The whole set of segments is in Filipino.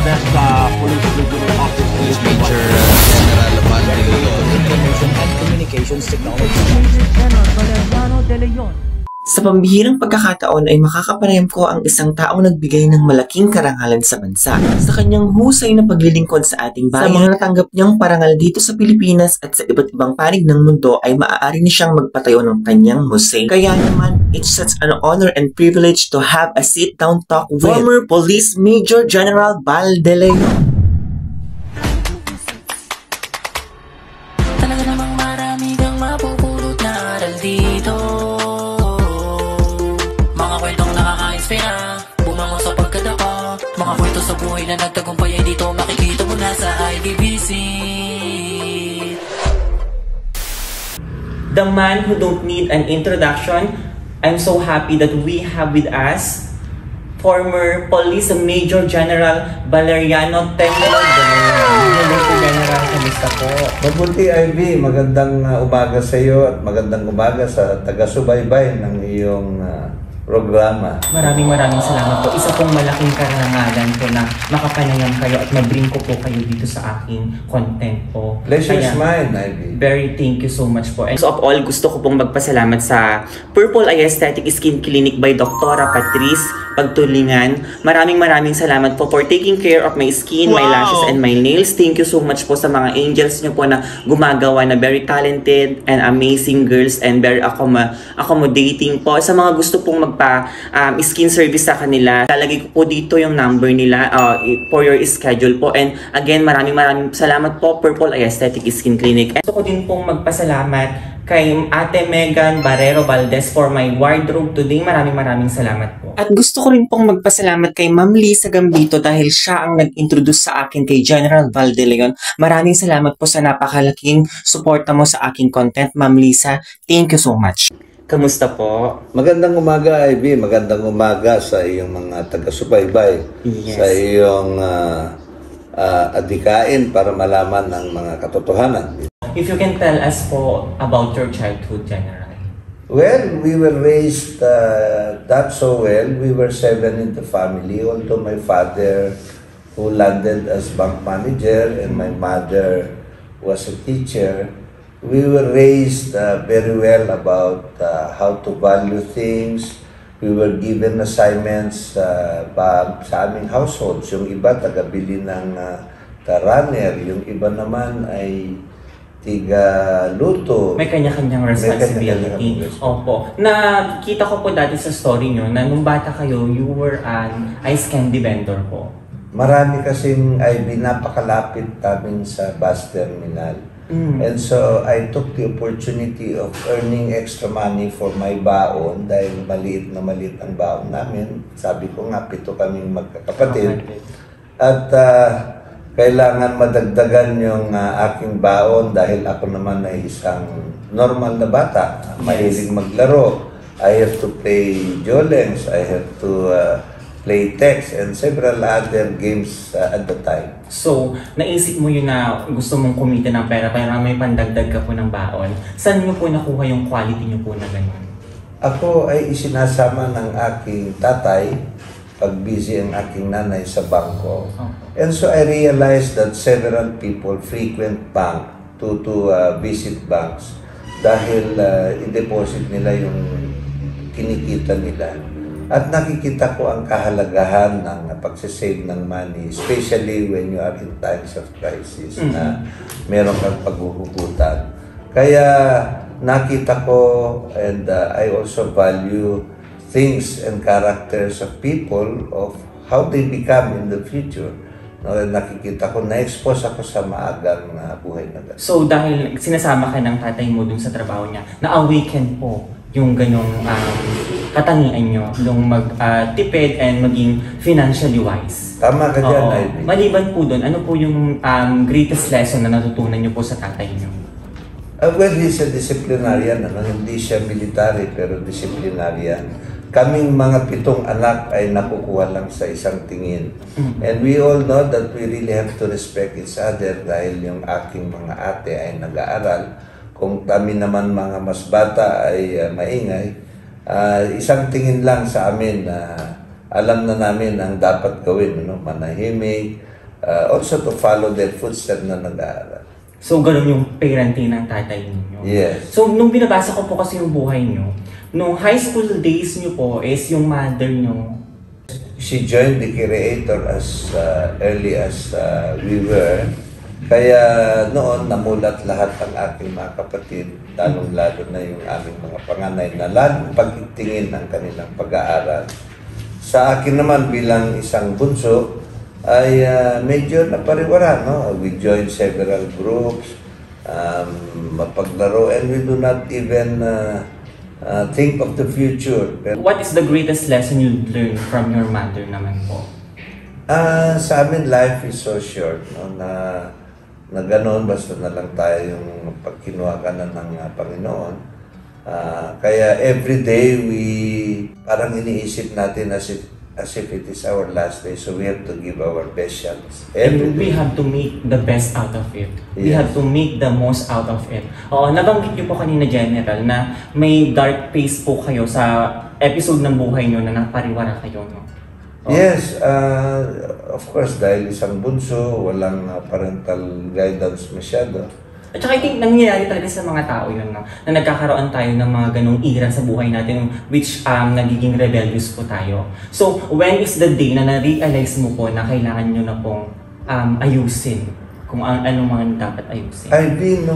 best police regional office Police Major General Valdelio. Information and Communications Technology. Major General Valeriano De Leon. Sa pambihirang pagkakataon ay makakapanayam ko ang isang taong nagbigay ng malaking karangalan sa bansa sa kanyang husay na paglilingkod sa ating bayan. Sa mga natanggap niyang parangal dito sa Pilipinas at sa iba't ibang panig ng mundo ay maaari na siyang magpatayo ng kanyang museo. Kaya naman, it's such an honor and privilege to have a sit-down talk with former Police Major General Val De Leon. Talaga namang marami kang mapupulot na aral dito. Mga kwentong nakaka-inspira, bumangon sa pagkadapa. Mga kwento sa buhay na nagtagumpay ay dito makikita mo na sa IDBC. The man who don't need an introduction, I'm so happy that we have with us former Police Major General Valeriano Temlo De Leon. Hello po, General. Kamusta po? Mabuti, Ivy. Magandang umaga sa iyo at magandang umaga sa taga-subaybay ng iyong programa. Maraming salamat po. Isa pong malaking karangalan po na makapanayam kayo at mabring ko po kayo dito sa aking content po. Pleasure's mine, Ivy. Very thank you so much po. And so of all, gusto ko pong magpasalamat sa Purple Eye Aesthetic Skin Clinic by Dr. Patrice Pagtulingan. Maraming salamat po for taking care of my skin, my lashes, and my nails. Thank you so much po sa mga angels nyo po na gumagawa na very talented and amazing girls and very accommodating po. Sa mga gusto pong skin service sa kanila, lalagay ko po dito yung number nila for your schedule po. And again, maraming salamat po, Purple Eye Aesthetic Skin Clinic. And gusto ko din pong magpasalamat kay Ate Megan Barrero Valdez for my wardrobe today. Maraming salamat po. At gusto ko rin pong magpasalamat kay Ma'am Lisa Gambito dahil siya ang nag-introduce sa akin kay General Val De Leon. Maraming salamat po sa napakalaking suporta mo sa aking content, Ma'am Lisa. Thank you so much. Kamusta po? Magandang umaga, Ivy. Magandang umaga sa iyong mga taga-subaybay. Yes. Sa iyong adikain para malaman ang mga katotohanan. If you can tell us po about your childhood, General. Well, we were raised not so well. We were 7 in the family, although my father, who landed as bank manager, and my mother was a teacher. We were raised very well about how to value things. We were given assignments sa aming households. Yung iba, taga-bili ng runner. Yung iba naman ay tiga-luto. May kanya-kanyang responsibility. Opo. Nakita ko po dati sa story nyo na nung bata kayo, you were an ice candy vendor po. Marami kasing ay napakalapit namin sa bus terminal. And so I took the opportunity of earning extra money for my baon dahil maliit ang baon namin. Sabi ko nga, 7 kaming magkakapatid. At kailangan madagdagan yung aking baon dahil ako naman ay isang normal na bata. Mahilig maglaro. I have to play Jolens. I have to play text and several other games at the time. So, naisip mo yun na gusto mong kumita ng pera para may pandagdag ka po ng baon. Saan nyo po nakuha yung quality nyo po na ganyan? Ako ay isinasama ng aking tatay pag busy ang aking nanay sa bangko. And so I realized that several people frequent bank to visit banks dahil i-deposit nila yung kinikita nila. At nakikita ko ang kahalagahan ng pagsisave ng money, especially when you are in times of crisis na meron kang paghuhugutan. Kaya nakita ko and I also value things and characters of people of how they become in the future. No, nakikita ko, na-expose ako sa maagang buhay na gano'n. So dahil sinasama ka ng tatay mo dun sa trabaho niya, na-awaken po yung ganyong katangian nyo, yung mag-tipid and maging financially wise. Tama ka dyan, Ivy. Maliban po dun, ano po yung greatest lesson na natutunan nyo po sa tatay nyo? Well, he's a disciplinarian. Hindi siya military, pero disciplinarian. Kaming mga 7 anak ay nakukuha lang sa isang tingin. And we all know that we really have to respect each other dahil yung aking mga ate ay nag-aaral. Kung kami naman mga mas bata ay maingay, isang tingin lang sa amin na alam na namin ang dapat gawin. Manahimik, also to follow their footsteps na nag-aaral. So, ganun yung parenting ng tatay ninyo. Yes. So, nung binabasa ko po kasi yung buhay nyo, nung high school days nyo po is yung mother nyo. She joined the Creator as early as we were. Kaya noon namulat lahat ang aking mga kapatid, lalong-lalo na yung aming mga panganay na lalong pagtingin ang kanilang pag-aaral. Sa akin naman bilang isang bunso, ay medyo napariwara, no? We joined several groups, mapaglaro, and we do not even think of the future. What is the greatest lesson you learned from your mother naman po? Sa amin, life is so short, no? Na gano'n, basta na lang tayo yung pagkinuha ka na ng Panginoon. Kaya every day, parang iniisip natin as if it is our last day, so we have to give our best shots. And we have to make the best out of it. We Yes. have to make the most out of it. Oo, nabanggit niyo po kanina, General, na may dark phase po kayo sa episode ng buhay niyo na napariwara kayo, no? Oo. Yes, of course, dahil isang bunso, walang parental guidance masyado. At saka I think nangyayari talaga sa mga tao yun, no? Na nagkakaroon tayo ng mga ganong era sa buhay natin which nagiging rebellious po tayo. So, when is the day na na-realize mo po na kailangan nyo na pong ayusin kung anong mga dapat ayusin? I've been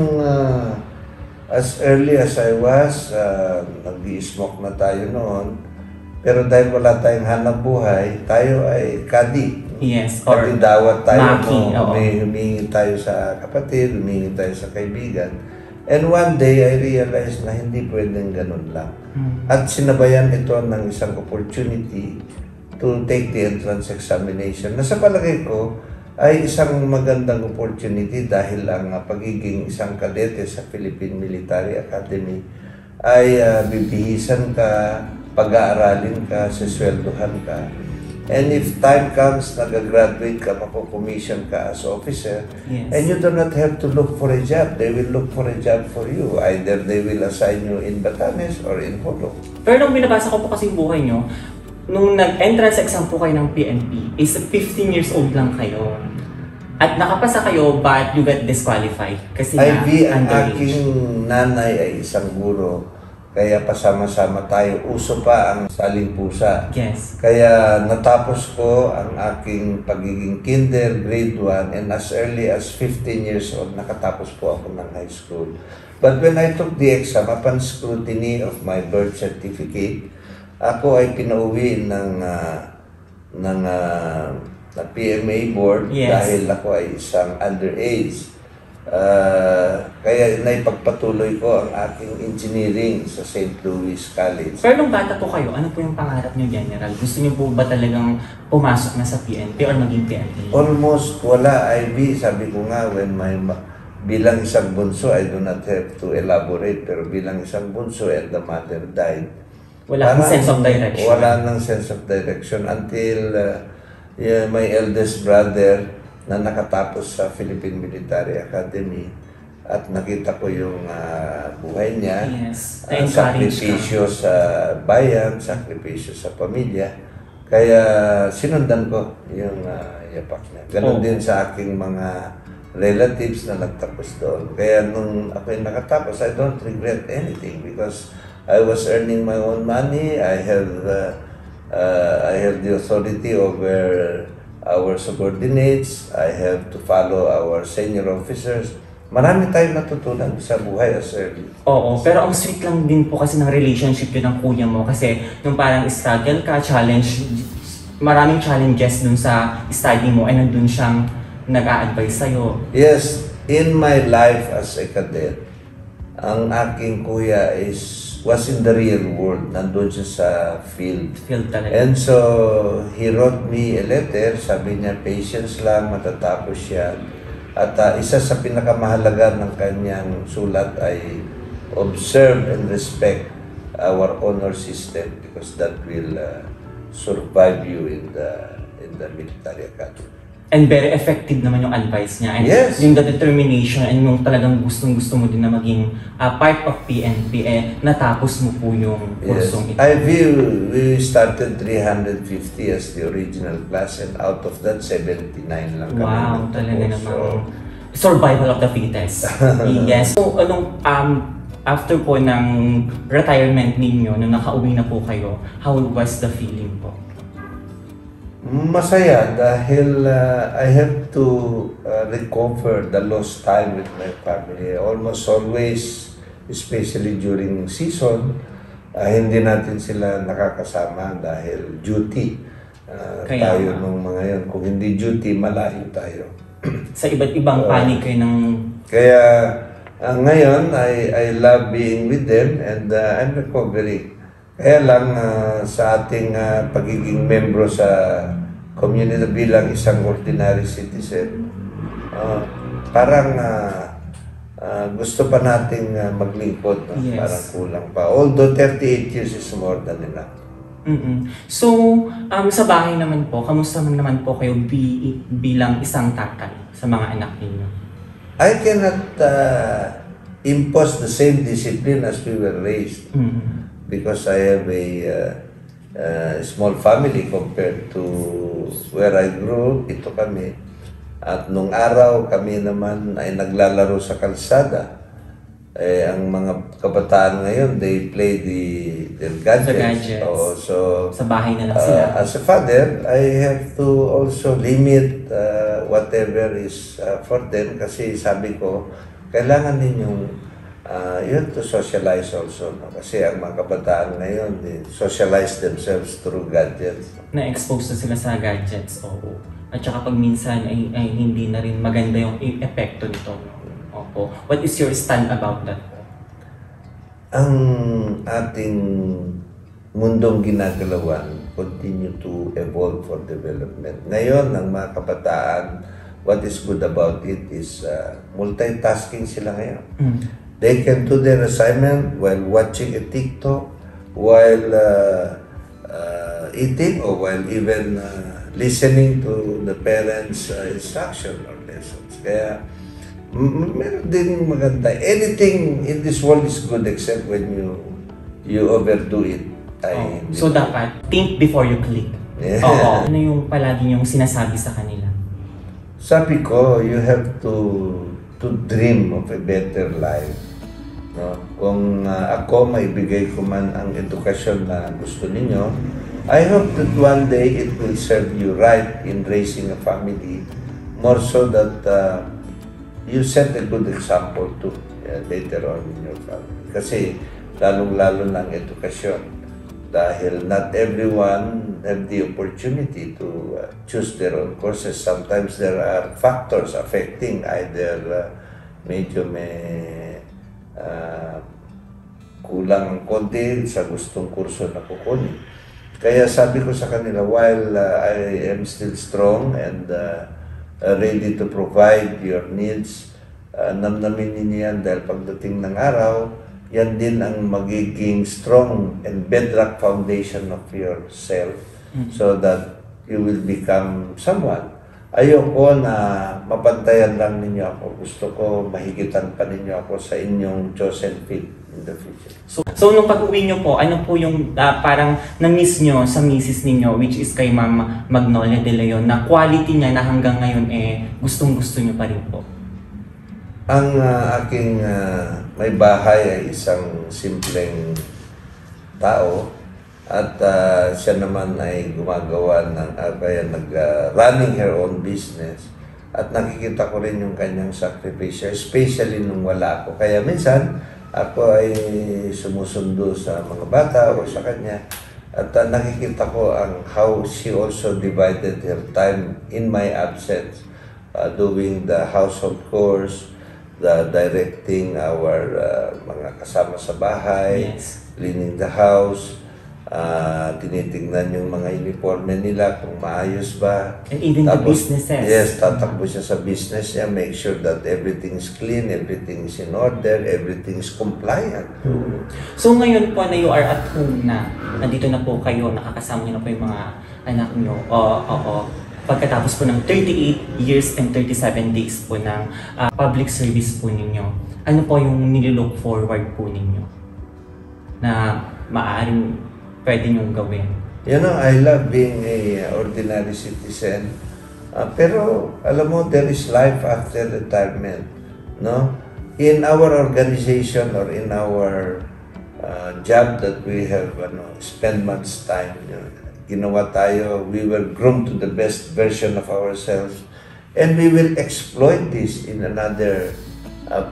as early as I was, nag-i-smoke na tayo noon. Pero dahil wala tayong hanap buhay, tayo ay kadi. Yes, or Kadi dawat tayo, maki, oo. humingi tayo sa kapatid, humingi tayo sa kaibigan. And one day, I realized na hindi pwedeng ganun lang. At sinabayan ito ng isang opportunity to take the entrance examination. Na sa palagay ko, ay isang magandang opportunity dahil ang pagiging isang kadete sa Philippine Military Academy ay bibihisan ka, pag-aaralin ka, sisweldohan ka. And if time comes, nag-graduate ka, mako-commission ka as officer, Yes. and you do not have to look for a job. They will look for a job for you. Either they will assign you in Batanes or in Holo. Pero nung binabasa ko po kasi yung buhay nyo, nung nag-entrance exam po kayo ng PNP, is 15 years old lang kayo. At nakapasa kayo, but you got disqualified. Kasi Ivy, ang underage. aking nanay ay isang guro. Kaya pasama-sama tayo. Uso pa ang saling pusa. Yes. Kaya natapos ko ang aking pagiging kinder, grade 1, and as early as 15 years old, nakatapos po ako ng high school. But when I took the exam, upon scrutiny of my birth certificate, ako ay pinauwi ng PMA board. Yes. Dahil ako ay isang underage. Kaya naipagpatuloy ko ang aking engineering sa St. Louis College. Pero nung bata po kayo, ano po yung pangarap nyo, General? Gusto nyo po ba talagang pumasok na sa PNP or maging PNP? Almost wala, Ivy. Sabi ko nga, bilang isang bunso, I do not have to elaborate, pero bilang isang bunso and the mother died. Wala nang sense of direction. Wala nang sense of direction until my eldest brother na nakatapos sa Philippine Military Academy at nakita ko yung buhay niya. Yes. Ang Na-encourage sakripisyo sa bayan, sakripisyo sa pamilya. Kaya sinundan ko yung yapak niya. Ganon din sa aking mga relatives na nagtapos doon. Kaya nung ako'y nakatapos, I don't regret anything because I was earning my own money. I have the authority over our subordinates. I have to follow our senior officers. Marami tayong natutunan sa buhay as early. Oo, pero ang sweet lang din po kasi ng relationship yun ng kuya mo kasi nung parang struggle ka, maraming challenges dun sa study mo ay nandun siyang nag-a-advise sa'yo. Yes, in my life as a cadet, ang aking kuya was in the real world. Nandun siya sa field. Feel talaga. And so, he wrote me a letter. Sabi niya, patience lang, matatapos siya. At isa sa pinakamahalaga ng kanyang sulat ay observe and respect our honor system because that will survive you in the military academy. And very effective naman yung advice niya. And Yes. yung the determination and yung talagang gustong-gusto mo din na maging part of PNP, natapos mo po yung Yes. kursong ito. We started 350 as the original class and out of that, 79 lang kami. Wow, nagtapos. talaga namang So, survival of the fittest. Yes. So, after po ng retirement ninyo, nung nakauwi na po kayo, how was the feeling po? masaya dahil I have to recover the lost time with my family. Almost always, especially during season, hindi natin sila nakakasama dahil duty. Tayo nung mga yun. Kung hindi duty, malayo tayo. Sa iba't ibang panig kayo ng... Kaya ngayon, I love being with them and I'm recovering. Kaya lang sa ating pagiging membro sa community bilang isang ordinary citizen, parang gusto pa nating maglingkod. No? Yes. Parang kulang pa. Although 38 years is more than enough. So, sa bahay naman po, kamusta naman po kayo bilang isang tatay sa mga anak ninyo? I cannot impose the same discipline as we were raised. Because I have a small family compared to where I grew, ito kami. At nung araw, kami naman ay naglalaro sa kalsada. Ang mga kabataan ngayon, they play their gadgets. So, sa bahay na lang sila. As a father, I have to also limit whatever is for them. Kasi sabi ko, kailangan ninyong you have to socialize also. No? Kasi ang mga kabataan ngayon, they socialize themselves through gadgets. Na-expose na sila sa gadgets, oo. At saka pag minsan ay hindi na rin maganda yung epekto nito. Opo. What is your stand about that? Ang ating mundong ginagalawan continue to evolve for development. Ngayon, ang mga kabataan, what is good about it is multitasking sila ngayon. They can do their assignment while watching a TikTok, while eating, or while even listening to the parents' instruction or lessons. Kaya, meron din maganda. Anything in this world is good except when you overdo it. So dapat, think before you click. Yeah. Oo. Ano yung palagi yung sinasabi sa kanila? Sabi ko, you have to dream of a better life. No? Kung ako maibigay ko man ang edukasyon na gusto ninyo, I hope that one day it will serve you right in raising a family, more so that you set a good example to later on in your family. Kasi lalong-lalo ng edukasyon. Dahil not everyone have the opportunity to choose their own courses. Sometimes there are factors affecting either medyo may kulang konti sa gustong kurso na kukunin. Kaya sabi ko sa kanila, while I am still strong and ready to provide your needs, namnamin ninyo yan dahil pagdating ng araw, yan din ang magiging strong and bedrock foundation of yourself so that you will become someone. Ayoko na mapantayan lang ninyo ako. Gusto ko mahigitan pa ninyo ako sa inyong chosen field in the future. So nung pag-uwi nyo po, ano po yung parang na-miss nyo sa misis ninyo, which is kay Ma'am Magnolia De Leon, na quality niya na hanggang ngayon gustong-gusto nyo pa rin po? Ang aking may bahay ay isang simpleng tao at siya naman ay gumagawa ng running her own business at nakikita ko rin yung kanyang sakripisyo, especially nung wala ako. Kaya minsan ako ay sumusundo sa mga bata o sa kanya at nakikita ko ang how she also divided her time in my absence, doing the household chores, the directing our mga kasama sa bahay, cleaning the house, tinitingnan yung mga uniforme nila kung maayos ba. And even the businesses. Yes, tatakbo siya sa business niya, make sure that everything is clean, everything is in order, everything is compliant. So ngayon po na you are at home na, nandito na po kayo, nakakasama niyo na po yung mga anak niyo. pagkatapos po ng 38 years and 37 days po ng public service po ninyo, ano po yung nililook forward po ninyo na maaaring pwede nyong gawin? You know, I love being a ordinary citizen. Pero alam mo, there is life after retirement, no? In our organization or in our job that we have spend much time, ginawa tayo, we were groomed to the best version of ourselves, and we will exploit this in another,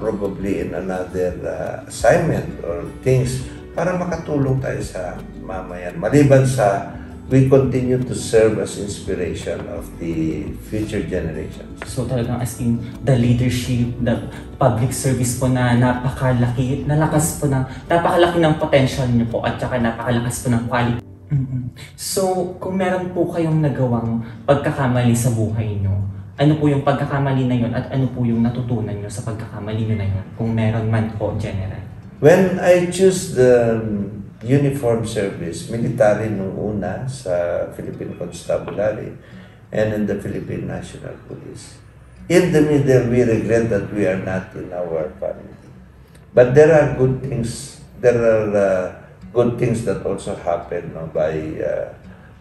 probably in another assignment or things para makatulong tayo sa mamayan. Maliban sa we continue to serve as inspiration of the future generations. So talagang as in the leadership, the public service po na napakalaki ng potential niyo po at saka napakalakas po ng quality. So kung meron po kayong nagawang pagkakamali sa buhay niyo, ano po yung pagkakamali na yun at ano po yung natutunan niyo sa pagkakamali niyo na yun? Kung meron man po, General. When I choose the uniform service, military nung una sa Philippine Constabulary and in the Philippine National Police. In the middle, we regret that we are not in our family. But there are good things. There are good things that also happen by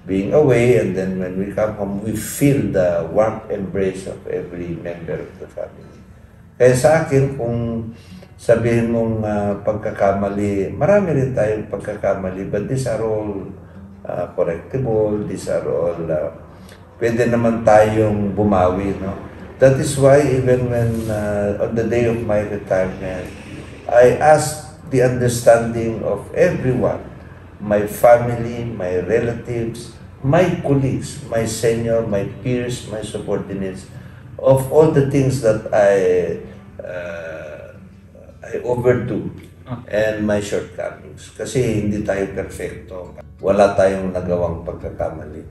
being away, and then when we come home, we feel the warm embrace of every member of the family. Kaya sa akin, kung sabihin mong pagkakamali, marami rin tayong pagkakamali, but these are all correctable, these are all, pwede naman tayong bumawi, no? That is why even when, on the day of my retirement, I asked the understanding of everyone, my family, my relatives, my colleagues, my senior, my peers, my subordinates, of all the things that I overdo and my shortcomings. Kasi hindi tayo perfecto. Wala tayong nagawang pagkakamali.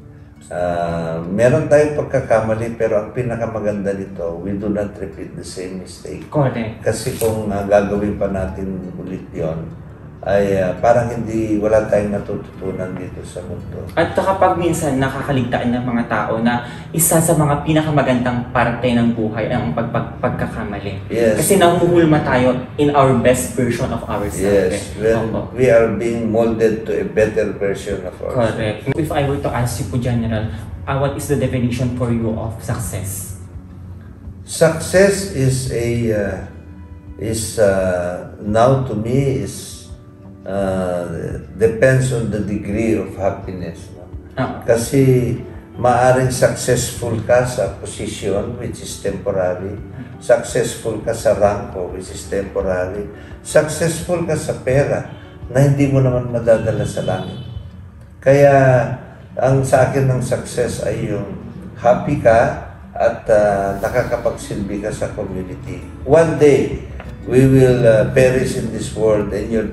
Meron tayong pagkakamali, pero ang pinakamaganda nito, we do not repeat the same mistake. Correct. Kasi kung gagawin pa natin ulit yon, ay parang wala tayong natututunan dito sa mundo. At kapag minsan nakakaligtaan ng mga tao na isa sa mga pinakamagandang parte ng buhay ang pagkakamali. Yes. Kasi nahuhulma tayo in our best version of ourselves. Yes, when we are being molded to a better version of ourselves. Correct. If I were to ask you po, General, what is the definition for you of success? Success is now to me depends on the degree of happiness. No? Kasi maaring successful ka sa position, which is temporary. Successful ka sa ranko, which is temporary. Successful ka sa pera, na hindi mo naman madadala sa langit. Kaya, ang sa akin ng success ay yung happy ka at nakakapagsilbi ka sa community. One day, we will perish in this world, and your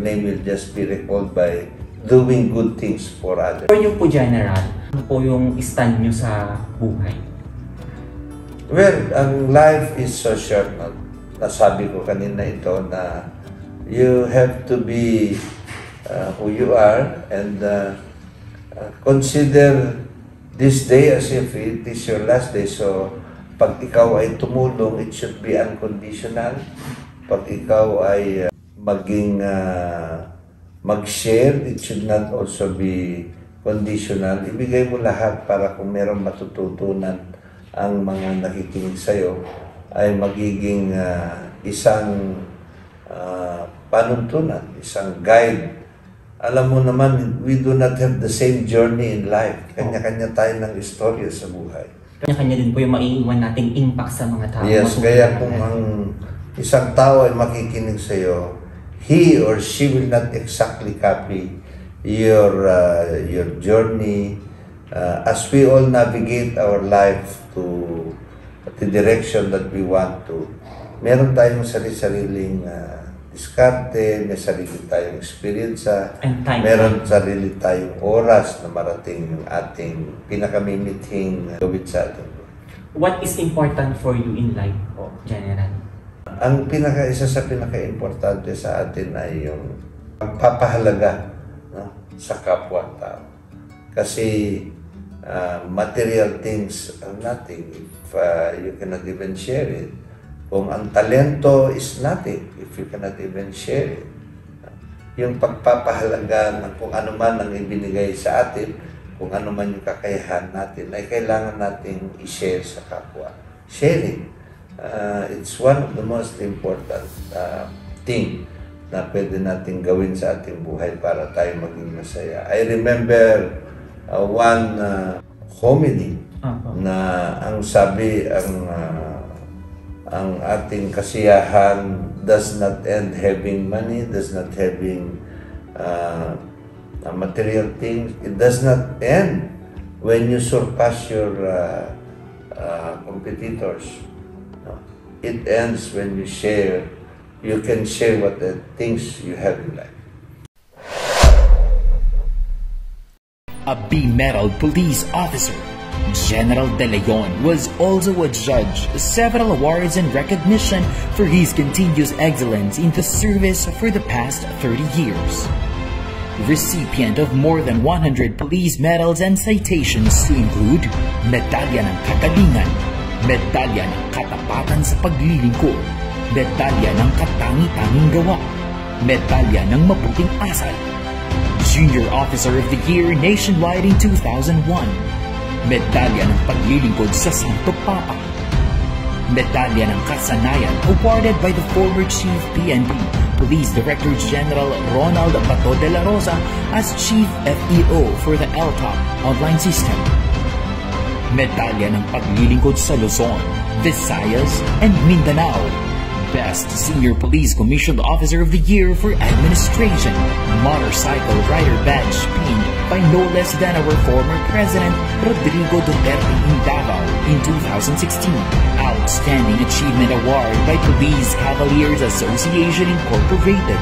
name will just be recalled by doing good things for others. For you po, General, ano po yung stand nyo sa buhay? Well, ang life is so short. No? Nasabi ko kanina ito na you have to be who you are, and consider this day as if it is your last day. So, pag ikaw ay tumulong, it should be unconditional. Pag ikaw ay mag-share, it should not also be conditional. Ibigay mo lahat para kung merong matututunan ang mga nakikinig sa'yo, ay magiging isang panuntunan, isang guide. Alam mo naman, we do not have the same journey in life. Kanya-kanya tayo ng istorya sa buhay. Kanya-kanya din po yung maiiwan nating impact sa mga tao. Yes, kaya kung ang isang tao ay makikinig sa iyo, he or she will not exactly copy your journey. As we all navigate our life to the direction that we want to, meron tayong sarili-sariling diskarte, may sarili tayong experience, meron sarili tayong oras na marating yung ating pinakamimithing gawin sa atin. What is important for you in life po, General? Ang isa sa pinaka-importante sa atin ay yung pagpapahalaga, no, sa kapwa-tao. Kasi material things are nothing if you cannot even share it. Kung ang talento is nothing if you cannot even share it. Yung pagpapahalaga ng kung ano man ang ibinigay sa atin, kung ano man yung kakayahan natin, ay kailangan nating i-share sa kapwa. Sharing. It's one of the most important thing na pwede natin gawin sa ating buhay para tayo maging masaya. I remember one homily na ang sabi, ang ating kasiyahan does not end having money, does not having material things. It does not end when you surpass your competitors. No? It ends when you share. You can share what the things you have in life. A B-Medal police officer, General De Leon was also adjudged several awards and recognition for his continuous excellence in the service for the past 30 years. Recipient of more than 100 police medals and citations to include Medalya ng Kagalingan, Medalya ng Katapatan sa Paglilingkod, Medalya ng Katangi-tanging Gawa, Medalya ng Mabuting Asal, Junior Officer of the Year nationwide in 2001, Medalya ng Paglilingkod sa Santo Papa, Medalya ng Kasanayan awarded by the former Chief PNP Police Director General Ronald Bato de la Rosa as Chief FEO for the LTOP online system, Medalya ng Paglilingkod sa Luzon, Visayas, and Mindanao, Best Senior Police Commissioned Officer of the Year for Administration, Motorcycle Rider Badge pinned by no less than our former President Rodrigo Duterte in Davao in 2016. Outstanding Achievement Award by Police Cavaliers Association Incorporated.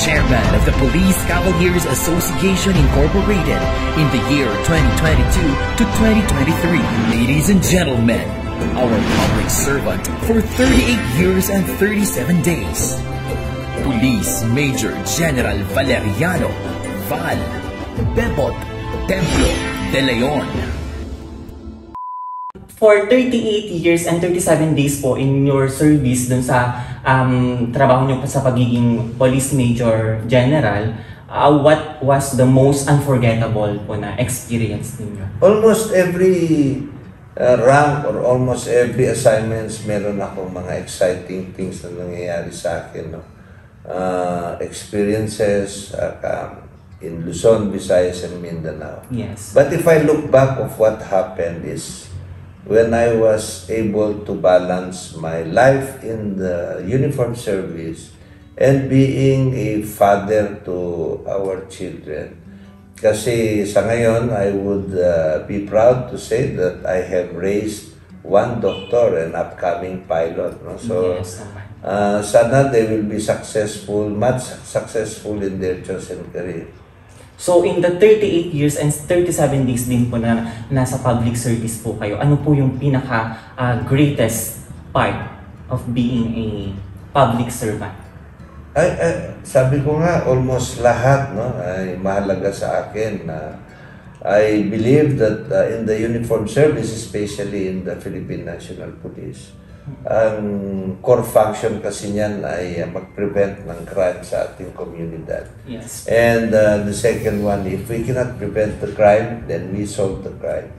Chairman of the Police Cavaliers Association Incorporated in the year 2022 to 2023. Ladies and gentlemen, our public servant for 38 years and 37 days, Police Major General Valeriano Val Bebot Templo de Leon. For 38 years and 37 days po in your service dun sa trabaho nyo sa pagiging Police Major General, what was the most unforgettable po na experience ninyo? Almost every rank or almost every assignments, meron akong mga exciting things na nangyayari sa akin. No? Experiences in Luzon, Visayas, and Mindanao. Yes. But if I look back of what happened is when I was able to balance my life in the uniform service and being a father to our children. Kasi sa ngayon, I would be proud to say that I have raised one doctor and upcoming pilot. No? So, yes, sana they will be successful, much successful in their chosen career. So, in the 38 years and 37 days din po na nasa public service po kayo, ano po yung pinaka-greatest part of being a public servant? Sabi ko nga, almost lahat no, ay mahalaga sa akin. I believe that in the uniform service, especially in the Philippine National Police, ang core function kasi niyan ay mag-prevent ng crime sa ating komunidad. Yes. And the second one, if we cannot prevent the crime, then we solve the crime.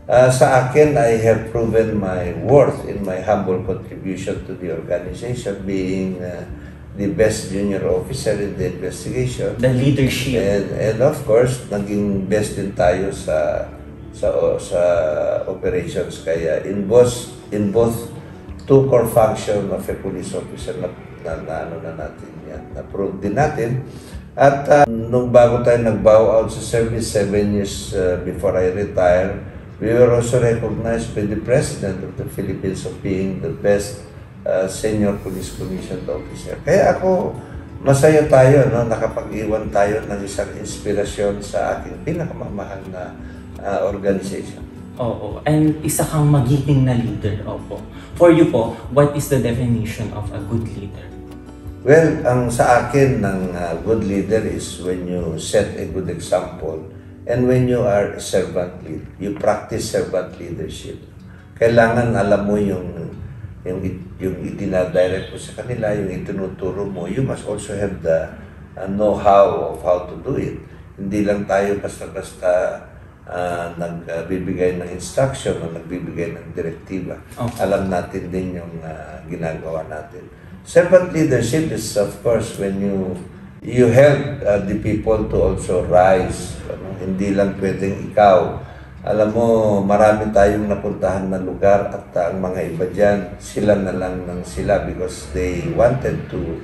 Sa akin, I have proven my worth in my humble contribution to the organization, being the best junior officer in the investigation. The leadership. And of course, naging best din tayo sa operations. Kaya in both two core function of a police officer na natin yan. Na-prove din natin. At nung bago tayo nag-bow out sa service 7 years before I retire, we were also recognized by the President of the Philippines of being the best senior police commissioned officer. Kaya ako, masaya tayo, no? Nakapag-iwan tayo ng isang inspirasyon sa aking pinakamamahal na organization. Oo. And isa kang magiting na leader. Opo. For you po, what is the definition of a good leader? Well, ang sa akin ng good leader is when you set a good example And when you are a servant lead, you practice servant leadership. Kailangan alam mo yung itinadirect mo sa kanila, yung itinuturo mo. You must also have the know-how of how to do it. Hindi lang tayo basta-basta nagbibigay ng instruction o nagbibigay ng direktiba. Okay. Alam natin din yung ginagawa natin. Servant leadership is, of course, when you help the people to also rise. Hindi lang pwedeng ikaw. Alam mo, marami tayong napuntahan na lugar at ang mga iba dyan, sila na lang ng sila because they wanted to,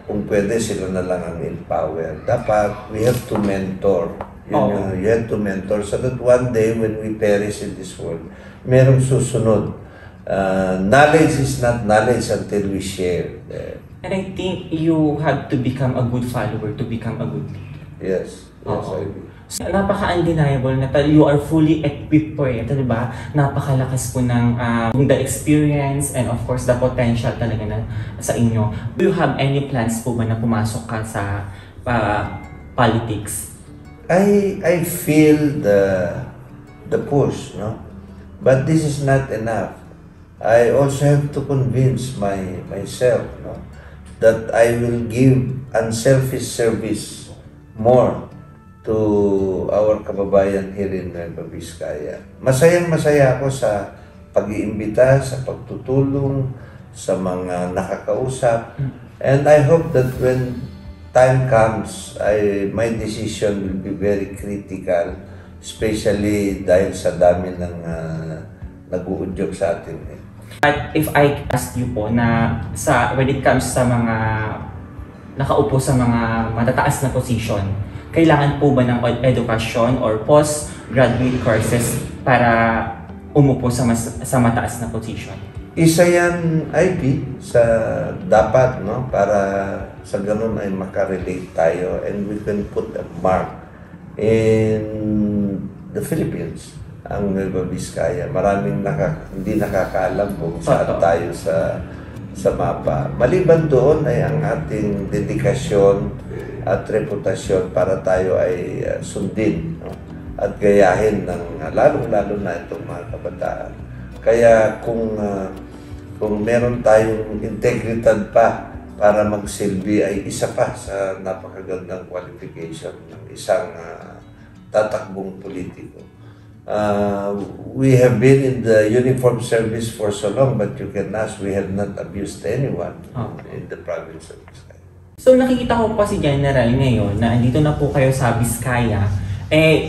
kung pwede, sila na lang ang empower. Dapat, we have to mentor. You have to mentor so that one day when we perish in this world, merong susunod. Knowledge is not knowledge until we share. And I think you have to become a good follower to become a good leader. Yes, I do. So, napaka-undeniable na you are fully equipped po eh. Ito, diba? Napakalakas po ng the experience and of course the potential talaga na sa inyo. Do you have any plans po ba na pumasok ka sa politics? I feel the push, no? But this is not enough. I also have to convince myself, no, that I will give unselfish service more to our kababayan here in Nueva Vizcaya. Masayang-masaya ako sa pag-iimbita, sa pagtutulong, sa mga nakakausap. And I hope that when time comes, my decision will be very critical, especially dahil sa dami ng nag-uudyok sa atin. But if I ask you po na when it comes sa mga nakaupo sa mga matataas na position, kailangan po ba ng edukasyon or postgraduate courses para umupo sa mataas na position? Isa yan, IP, sa dapat, no? Para sa ganun ay makarelate tayo and we can put a mark in the Philippines, ang Nueva Vizcaya. Maraming hindi nakakaalam kung saan tayo sa mapa. Maliban doon ay ang ating dedikasyon at reputasyon para tayo ay sundin, no? At gayahin ng lalong-lalo na itong mga kabataan. Kaya kung meron tayong integridad pa para magsilbi ay isa pa sa napakagandang qualification ng isang tatakbong politiko. We have been in the uniform service for so long, but you can ask, we have not abused anyone in the province of Vizcaya. So nakikita ko po si General ngayon na andito na po kayo sa Vizcaya,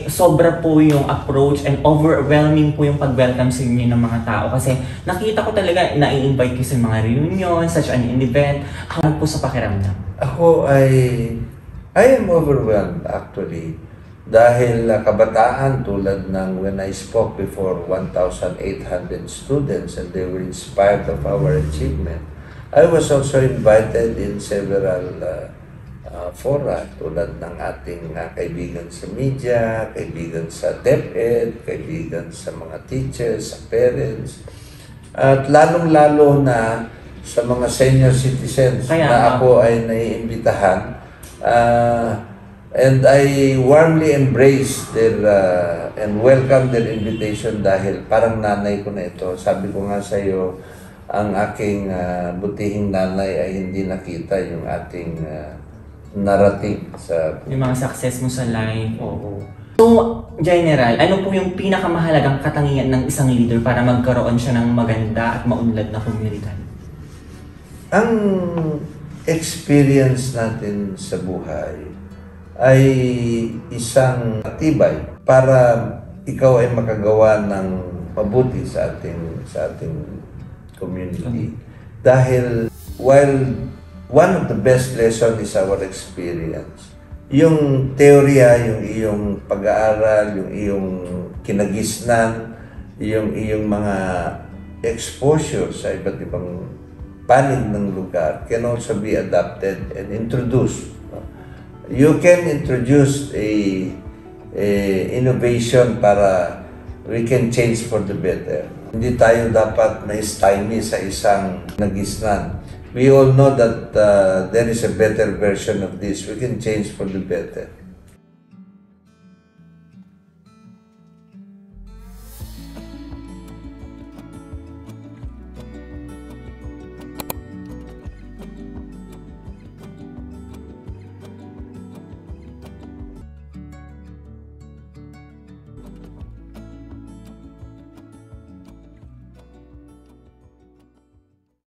sobra po yung approach and overwhelming po yung pag-welcome sa inyo ng mga tao kasi nakita ko talaga na i-invite kayo sa mga reunion, such an event. Ano po sa pakiramdam? Ako I am overwhelmed actually dahil kabataan tulad ng when I spoke before 1,800 students and they were inspired of our achievement. I was also invited in several fora tulad ng ating kaibigan sa media, kaibigan sa DepEd, kaibigan sa mga teachers, sa parents, at lalong-lalo na sa mga senior citizens na ako ay naiimbitahan. And I warmly embrace their and welcome their invitation dahil parang nanay ko na ito. Sabi ko nga sa iyo, ang aking butihing nanay ay hindi nakita yung ating narrative sa yung mga success mo sa life. So, General, ano po yung pinakamahalagang katangian ng isang leader para magkaroon siya ng maganda at maunlad na komunidad? Ang experience natin sa buhay ay isang tibay para ikaw ay makagawa ng mabuti sa ating community. Dahil while one of the best lessons is our experience, yung teorya, yung iyong pag-aaral, yung iyong kinagisnan, yung iyong mga exposure sa iba't ibang panig ng lugar can also be adapted and introduced. You can introduce a innovation para we can change for the better. Hindi tayo dapat na-stymie sa isang nagisnan. We all know that there is a better version of this. We can change for the better.